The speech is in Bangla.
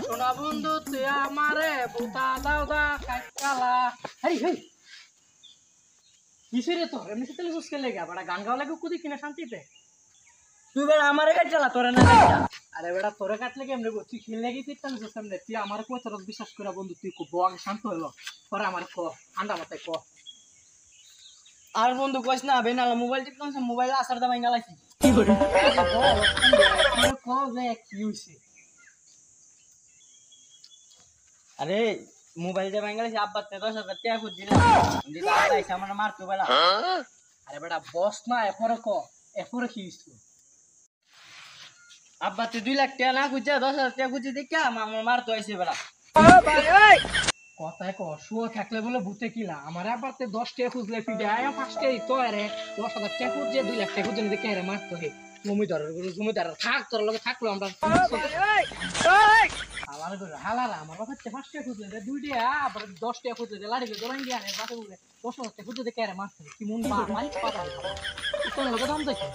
সোনা বন্ধু তুই আমারে বুতা দাও দা কালা হেই হেই কিসে রে তোর এমনি তেলে বুঝকে লেগে বড় গান গাওয়া লাগে কুদি কিনা শান্তিতে তুই বেড়া আমারে কাট চালা তোরে না কাটটা আরে বেটা তোরে কাটলে কেমনে তুই খেল লাগি ফিরতাম সামনে তুই আমার কত রস বিশ্বাস করে বন্ধু তুই খুব বড় শান্ত হলো পরে আমার ক ঠান্ডা মাথায় ক আর বন্ধু কইস না বেনালা মোবাইল টিপতাম মোবাইল আসার দামাই গালাইছি কি করে ক যে কি হইছে আরে মোবাইল যে বাঙ্গালাইছি আব্বা তে 10,000 টাকা খুঁজছিলাম দিদা আইসা আমার মারতো বেলা আরে বেটা বস না এরপরে ক এরপরে কি হইছে আব্বা তে 2 লাখ টাকা না খুঁজছে 10,000 টাকা খুঁজে দেখা আমার মারতো আইছে বেলা কথায় ক শুয়ে থাকলে বলে ভূতে কিলা আমার আবার 10 টাকা খুঁজলে ফিডে আয়া 5 টাকা তো আরে 10,000 টাকা খুঁজে 2 লাখ টাকা খুঁজে দেখে আরে মারতো হে জমিদার থাক তোর লগে থাকলো আমরা হালারা আমার বাবা 5 টাকা খুঁজলে 2 টাকা আবার 10 টাকা খুঁজলে লাড়ি দোরান দিয়ে আনে বাসে বলে 10,000 টাকা খুঁজে দেখে আরে মারতো কি মন বা মারি পাতা তোর লগে দাম দেখে